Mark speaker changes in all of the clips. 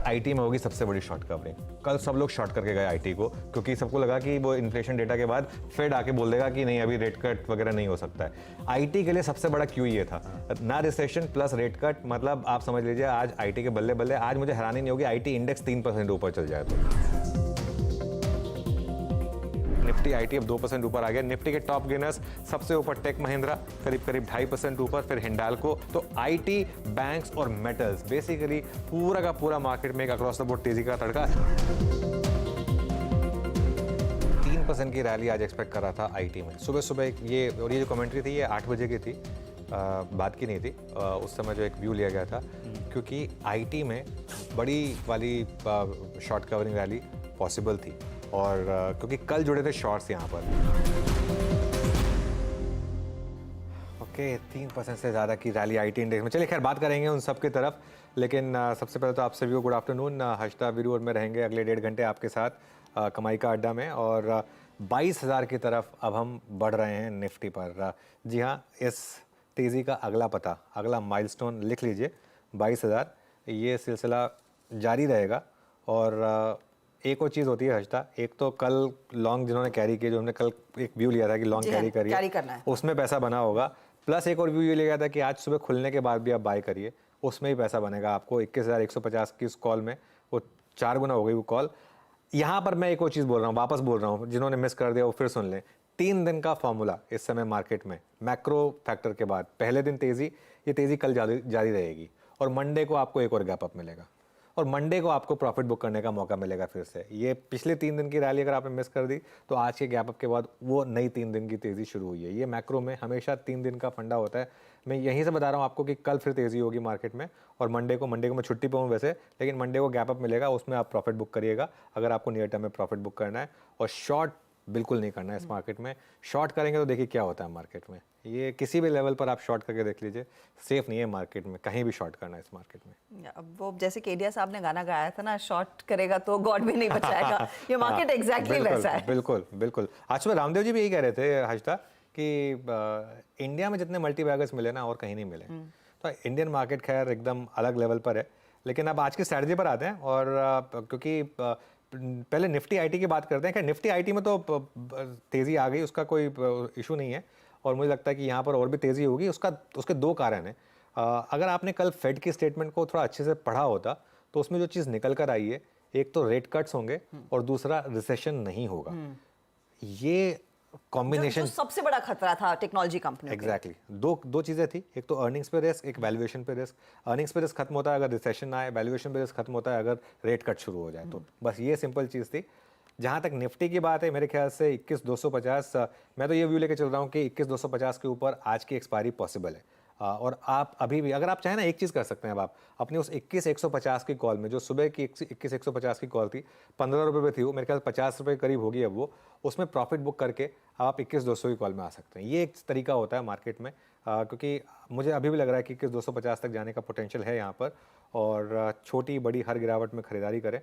Speaker 1: IT में होगी सबसे बड़ी शॉर्ट कवरिंग। कल सब लोग शॉर्ट करके गए आईटी को, क्योंकि सबको लगा कि वो इन्फ्लेशन डेटा के बाद फेड आके बोल देगा कि नहीं अभी रेट कट वगैरह नहीं हो सकता है। आईटी के लिए सबसे बड़ा क्यू ये था ना, रिसेशन प्लस रेट कट, मतलब आप समझ लीजिए आज आईटी के बल्ले बल्ले। आज मुझे हैरानी नहीं होगी आईटी इंडेक्स 3% ऊपर चल जाए तो। निफ्टी आईटी अब 2% ऊपर आ गया। निफ्टी के टॉप गेनर्स सबसे ऊपर टेक महिंद्रा करीब 2.5% ऊपर, फिर हिंडाल्को। तो आईटी, बैंक्स और मेटल्स बेसिकली पूरा का पूरा मार्केट में एक अक्रॉस द बोर्ड तेजी का तड़का। 3% की रैली आज एक्सपेक्ट कर रहा था आईटी में। सुबह सुबह ये जो कमेंट्री थी ये 8 बजे की थी, बात की नहीं थी। उस समय जो एक व्यू लिया गया था, क्योंकि आईटी में बड़ी वाली शॉर्ट कवरिंग रैली पॉसिबल थी, और क्योंकि कल जुड़े थे शॉर्ट्स यहाँ पर। ओके, 3% से ज़्यादा की रैली आईटी इंडेक्स में। चलिए खैर बात करेंगे उन सब की तरफ, लेकिन सबसे पहले तो आप सभी को गुड आफ्टरनून। हर्षदा, वीरू और मैं रहेंगे अगले 1.5 घंटे आपके साथ कमाई का अड्डा में, और 22,000 की तरफ अब हम बढ़ रहे हैं निफ्टी पर। जी हाँ, इस तेज़ी का अगला पता, अगला माइलस्टोन लिख लीजिए 22,000। ये सिलसिला जारी रहेगा। और एक और चीज़ होती है हर्षदा, एक तो कल लॉन्ग जिन्होंने कैरी किया, जो हमने कल एक व्यू लिया था कि लॉन्ग कैरी करिए, उसमें पैसा बना होगा। प्लस एक और व्यू ये लिया गया था कि आज सुबह खुलने के बाद भी आप बाय करिए, उसमें भी पैसा बनेगा आपको। 21,150 की उस कॉल में वो 4 गुना हो गई वो कॉल। यहाँ पर मैं एक और चीज़ बोल रहा हूँ, वापस बोल रहा हूँ, जिन्होंने मिस कर दिया वो फिर सुन लें। 3 दिन का फॉर्मूला इस समय मार्केट में, मैक्रो फैक्टर के बाद पहले दिन तेज़ी, ये तेज़ी कल जारी रहेगी, और मंडे को आपको एक और गैप अप मिलेगा, और मंडे को आपको प्रॉफिट बुक करने का मौका मिलेगा फिर से। ये पिछले 3 दिन की रैली अगर आपने मिस कर दी तो आज के गैप अप के बाद वो नई 3 दिन की तेज़ी शुरू हुई है। ये मैक्रो में हमेशा 3 दिन का फंडा होता है। मैं यहीं से बता रहा हूँ आपको कि कल फिर तेज़ी होगी मार्केट में, और मंडे को मैं छुट्टी पर हूँ वैसे, लेकिन मंडे को गैप अप मिलेगा, उसमें आप प्रॉफिट बुक करिएगा अगर आपको नियर टर्म में प्रॉफिट बुक करना है। और शॉर्ट बिल्कुल नहीं करना है इस मार्केट में। शॉर्ट करेंगे तो देखिए क्या होता है मार्केट में, ये किसी भी लेवल पर आप शॉर्ट करके देख लीजिए, सेफ नहीं है मार्केट में कहीं भी शॉर्ट करना है इस मार्केट में।
Speaker 2: अब वो जैसे केडिया साहब ने गाना गाया था ना, शॉर्ट करेगा तो गॉड भी नहीं बचाएगा। ये मार्केट एग्जैक्टली वैसा है।
Speaker 1: बिल्कुल बिल्कुल। आज सुबह रामदेव जी भी यही कह रहे थे हर्षदा कि इंडिया में जितने मल्टी बैगर्स मिले ना और कहीं नहीं मिले। तो इंडियन मार्केट खैर एकदम अलग लेवल पर है। लेकिन अब आज की स्ट्रैटेजी पर आते हैं, और क्योंकि पहले निफ्टी आईटी की बात करते हैं। खैर निफ्टी आईटी में तो तेज़ी आ गई, उसका कोई इशू नहीं है, और मुझे लगता है कि यहाँ पर और भी तेज़ी होगी। उसके 2 कारण हैं। अगर आपने कल फेड की स्टेटमेंट को थोड़ा अच्छे से पढ़ा होता तो उसमें जो चीज़ निकल कर आई है, एक तो रेट कट्स होंगे और दूसरा रिसेशन नहीं होगा। ये कॉम्बिनेशन
Speaker 2: सबसे बड़ा खतरा था टेक्नोलॉजी कंपनी।
Speaker 1: एग्जैक्टली दो चीजें थी, एक तो अर्निंग्स पे रिस्क, एक वैल्यूएशन पे रिस्क। अर्निंग्स पे रिस्क खत्म होता है अगर रिसेशन आए, वैल्यूएशन पे रिस्क खत्म होता है अगर रेट कट शुरू हो जाए। तो बस ये सिंपल चीज़ थी। जहाँ तक निफ्टी की बात है, मेरे ख्याल से 21,250, मैं तो ये व्यू लेके चल रहा हूँ कि 21,250 के ऊपर आज की एक्सपायरी पॉसिबल है। और आप अभी भी अगर आप चाहें ना एक चीज़ कर सकते हैं, अब आप अपनी उस 21,150 की कॉल में, जो सुबह की 21,150 की कॉल थी, 15 रुपये पे थी वो, मेरे ख्याल 50 रुपये करीब होगी अब वो, उसमें प्रॉफिट बुक करके आप 21,200 की कॉल में आ सकते हैं। ये एक तरीका होता है मार्केट में, क्योंकि मुझे अभी भी लग रहा है कि 21,250 तक जाने का पोटेंशियल है यहाँ पर, और छोटी बड़ी हर गिरावट में खरीदारी करें,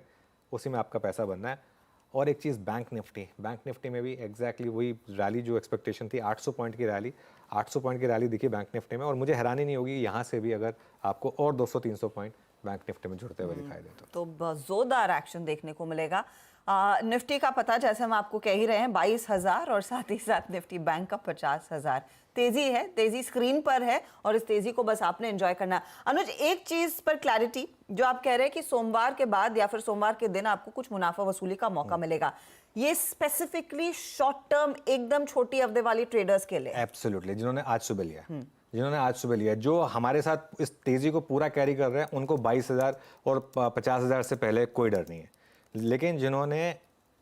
Speaker 1: उसी में आपका पैसा बनना है। और एक चीज़ बैंक निफ्टी में भी एग्जैक्टली वही रैली जो एक्सपेक्टेशन थी, 800 पॉइंट की रैली दिखी बैंक निफ्टी में, और मुझे हैरानी नहीं होगी यहाँ से भी अगर आपको और 200-300 पॉइंट बैंक निफ्टी में जुड़ते हुए दिखाई दे
Speaker 2: तो जोरदार एक्शन देखने को मिलेगा। निफ्टी का पता जैसे हम आपको कह ही रहे हैं 22,000, और साथ ही साथ निफ्टी बैंक का 50,000। तेजी है, तेजी स्क्रीन पर है, और इस तेजी को बस आपने एंजॉय करना है। अनुज, एक चीज पर क्लैरिटी, जो आप कह रहे हैं कि सोमवार के बाद या फिर सोमवार के दिन आपको कुछ मुनाफा वसूली का मौका मिलेगा, ये स्पेसिफिकली शॉर्ट टर्म एकदम छोटी अवधि वाली ट्रेडर्स के लिए?
Speaker 1: एब्सोल्युटली, जिन्होंने आज सुबह लिया, जो हमारे साथ इस तेजी को पूरा कैरी कर रहे हैं, उनको 22,000 और 50,000 से पहले कोई डर नहीं है। लेकिन जिन्होंने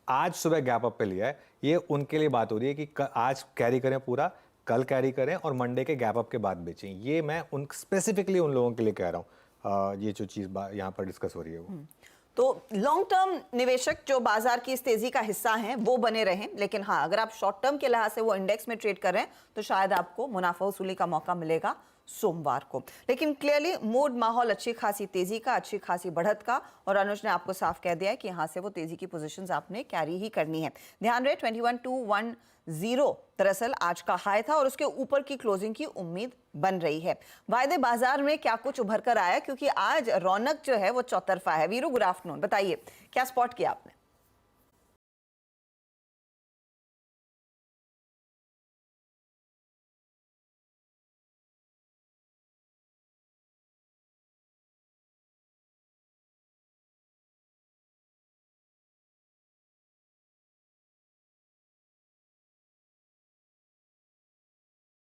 Speaker 1: आज सुबह गैप अप पे लिया है, ये उनके लिए बात हो रही है कि आज कैरी करें पूरा, कल कैरी करें और मंडे के गैप अप के बाद बेचें। ये मैं स्पेसिफिकली उन लोगों के लिए कह रहा हूँ। ये जो चीज़ यहाँ पर डिस्कस हो रही है वो।
Speaker 2: तो लॉन्ग टर्म निवेशक जो बाजार की इस तेजी का हिस्सा हैं वो बने रहें, लेकिन हाँ, अगर आप शॉर्ट टर्म के लिहाज से वो इंडेक्स में ट्रेड कर रहे हैं तो शायद आपको मुनाफा वसूली का मौका मिलेगा सोमवार को। लेकिन क्लियरली मूड माहौल अच्छी खासी तेजी का, अच्छी खासी बढ़त का, और अनुज ने आपको साफ कह दिया है कि यहाँ से वो तेजी की पोजीशंस आपने कैरी ही करनी है। ध्यान रहे 21,210 दरअसल आज का हाई था और उसके ऊपर की क्लोजिंग की उम्मीद बन रही है। वायदे बाजार में क्या कुछ उभर कर आया, क्योंकि आज रौनक जो है वो चौतरफा है। वीरू, गुड आफ्टरनून, बताइए क्या स्पॉट किया आपने?